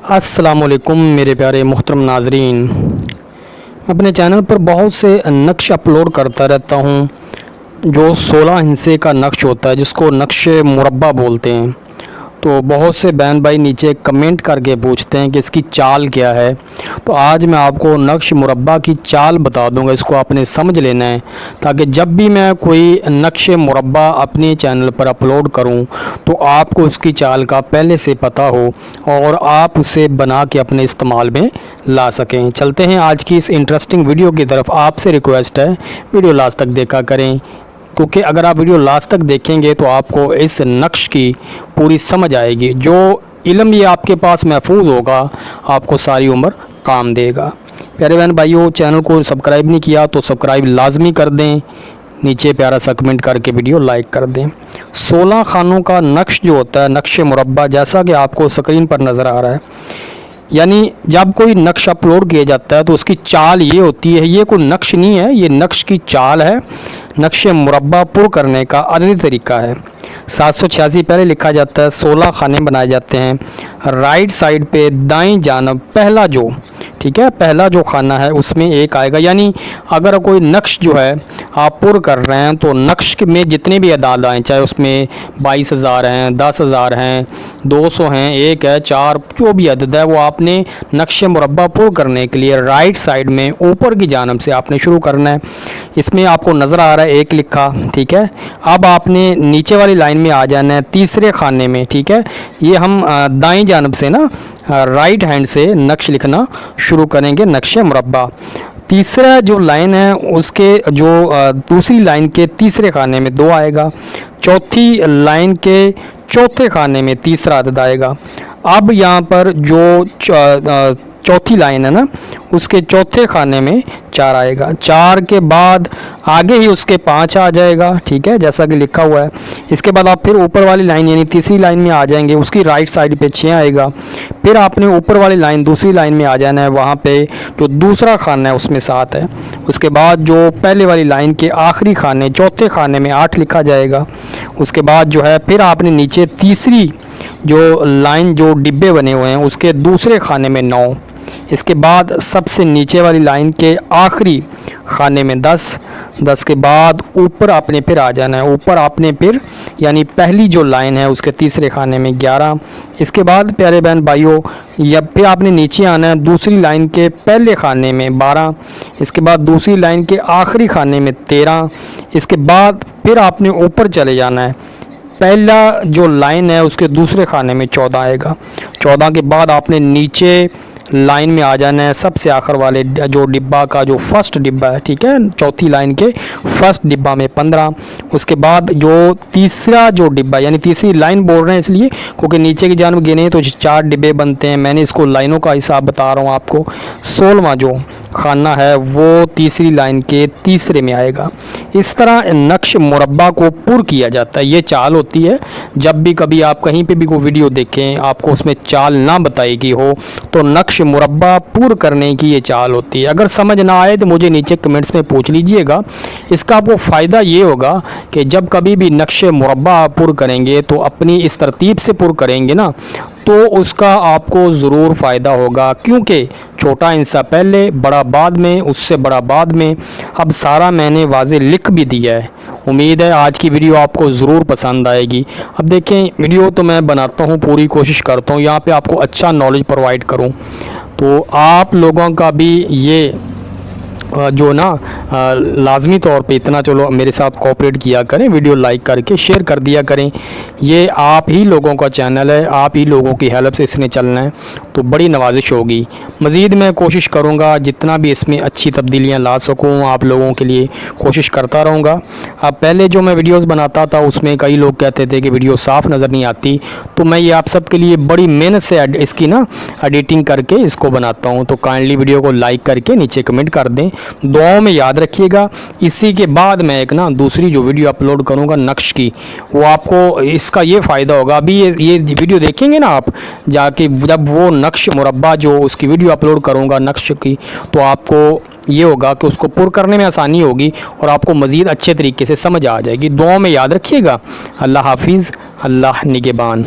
अस्सलामुअलैकुम मेरे प्यारे मोहतरम नाजरीन। मैं अपने चैनल पर बहुत से नक्श अपलोड करता रहता हूँ जो 16 हिस्से का नक्श होता है, जिसको नक्श मुरब्बा बोलते हैं। तो बहुत से बहन भाई नीचे कमेंट करके पूछते हैं कि इसकी चाल क्या है। तो आज मैं आपको नक्श मुरब्बा की चाल बता दूंगा, इसको आपने समझ लेना है ताकि जब भी मैं कोई नक्श मुरब्बा अपने चैनल पर अपलोड करूं तो आपको उसकी चाल का पहले से पता हो और आप उसे बना के अपने इस्तेमाल में ला सकें। चलते हैं आज की इस इंटरेस्टिंग वीडियो की तरफ। आपसे रिक्वेस्ट है वीडियो लास्ट तक देखा करें, क्योंकि अगर आप वीडियो लास्ट तक देखेंगे तो आपको इस नक्श की पूरी समझ आएगी। जो इल्म ये आपके पास महफूज होगा आपको सारी उम्र काम देगा। प्यारे बहन भाइयों, चैनल को सब्सक्राइब नहीं किया तो सब्सक्राइब लाजमी कर दें, नीचे प्यारा सा कमेंट करके वीडियो लाइक कर दें। 16 खानों का नक्श जो होता है नक्श मुरब्बा, जैसा कि आपको स्क्रीन पर नज़र आ रहा है, यानी जब कोई नक्श अपलोड किया जाता है तो उसकी चाल ये होती है। ये कोई नक्श नहीं है, ये नक्श की चाल है। नक्श मुरब्बा पुर करने का अददी तरीका है। 786 पहले लिखा जाता है, 16 खाने बनाए जाते हैं। राइट साइड पे दाईं जानब पहला जो, ठीक है, पहला जो खाना है उसमें एक आएगा। यानी अगर कोई नक्श जो है आप पुर कर रहे हैं तो नक्श में जितने भी अदाद आएँ, चाहे उसमें 22,000 हैं, 10,000 हैं, 200 हैं, 1 है, 4, जो भी अदद है वो आपने नक्श मुरब्बा पुर करने के लिए राइट साइड में ऊपर की जानब से आपने शुरू करना है। इसमें आपको नज़र आ रहा है 1 लिखा, ठीक है। अब आपने नीचे वाली लाइन में आ जाना है तीसरे खाने में, ठीक है। ये हम दाईं जानब से ना राइट हैंड से नक्श लिखना शुरू करेंगे, नक्श मुरब्बा। तीसरा जो लाइन है उसके जो दूसरी लाइन के तीसरे खाने में 2 आएगा। चौथी लाइन के चौथे खाने में तीसरा अदद आएगा। अब यहाँ पर जो चौथी लाइन है ना उसके चौथे खाने में 4 आएगा। 4 के बाद आगे ही उसके 5 आ जाएगा, ठीक है, जैसा कि लिखा हुआ है। इसके बाद आप फिर ऊपर वाली लाइन यानी तीसरी लाइन में आ जाएंगे, उसकी राइट साइड पे 6 आएगा। फिर आपने ऊपर वाली लाइन दूसरी लाइन में आ जाना है, वहाँ पे जो दूसरा खाना है उसमें 7 है। उसके बाद जो पहले वाली लाइन के आखिरी खाने चौथे खाने में 8 लिखा जाएगा। उसके बाद जो है फिर आपने नीचे तीसरी जो लाइन जो डिब्बे बने हुए हैं उसके दूसरे खाने में 9। इसके बाद सबसे नीचे वाली लाइन के आखिरी खाने में 10 के बाद ऊपर आपने फिर आ जाना है। ऊपर आपने फिर यानी पहली जो लाइन है उसके तीसरे खाने में 11। इसके बाद प्यारे बहन भाइयों या फिर आपने नीचे आना है दूसरी लाइन के पहले खाने में 12। इसके बाद दूसरी लाइन के आखिरी खाने में 13। इसके बाद फिर आपने ऊपर चले जाना है, पहला जो लाइन है उसके दूसरे खाने में 14 आएगा। 14 के बाद आपने नीचे लाइन में आ जाना है सबसे आखिर वाले जो डिब्बा का जो फर्स्ट डिब्बा है, ठीक है, चौथी लाइन के फर्स्ट डिब्बा में 15। उसके बाद जो तीसरा जो डिब्बा यानी तीसरी लाइन बोल रहे हैं इसलिए क्योंकि नीचे की जानब गिने तो 4 डिब्बे बनते हैं। मैंने इसको लाइनों का हिसाब बता रहा हूँ आपको। 16वां जो खाना है वो तीसरी लाइन के तीसरे में आएगा। इस तरह नक्श मुरब्बा को पुर किया जाता है। ये चाल होती है। जब भी कभी आप कहीं पे भी कोई वीडियो देखें आपको उसमें चाल ना बताई गई हो तो नक्श मुरब्बा पुर करने की ये चाल होती है। अगर समझ ना आए तो मुझे नीचे कमेंट्स में पूछ लीजिएगा। इसका आपको फ़ायदा ये होगा कि जब कभी भी नक्श मुरब्बा पुर करेंगे तो अपनी इस तरतीब से पुर करेंगे ना तो उसका आपको ज़रूर फ़ायदा होगा, क्योंकि छोटा हिस्सा पहले, बड़ा बाद में, उससे बड़ा बाद में। अब सारा मैंने वाज़े लिख भी दिया है। उम्मीद है आज की वीडियो आपको ज़रूर पसंद आएगी। अब देखें, वीडियो तो मैं बनाता हूँ, पूरी कोशिश करता हूँ यहाँ पे आपको अच्छा नॉलेज प्रोवाइड करूँ। तो आप लोगों का भी ये जो ना लाजमी तौर पे इतना चलो मेरे साथ कोऑपरेट किया करें, वीडियो लाइक करके शेयर कर दिया करें। ये आप ही लोगों का चैनल है, आप ही लोगों की हेल्प से इसने चलना है, तो बड़ी नवाजिश होगी। मज़ीद मैं कोशिश करूँगा जितना भी इसमें अच्छी तब्दीलियाँ ला सकूँ आप लोगों के लिए कोशिश करता रहूँगा। अब पहले जो मैं वीडियोज़ बनाता था उसमें कई लोग कहते थे कि वीडियो साफ़ नज़र नहीं आती, तो मैं ये आप सब के लिए बड़ी मेहनत से इसकी ना एडिटिंग करके इसको बनाता हूँ। तो काइंडली वीडियो को लाइक करके नीचे कमेंट कर दें, दुआओं में याद रखिएगा। इसी के बाद मैं एक ना दूसरी जो वीडियो अपलोड करूंगा नक्श की, वो आपको इसका ये फ़ायदा होगा। अभी ये वीडियो देखेंगे ना आप जाके, जब वो नक्श मुरब्बा जो उसकी वीडियो अपलोड करूंगा नक्श की, तो आपको ये होगा कि उसको पुर करने में आसानी होगी और आपको मज़ीद अच्छे तरीके से समझ आ जाएगी। दुआओं में याद रखिएगा। अल्लाह हाफिज़, अल्लाह निगहबान।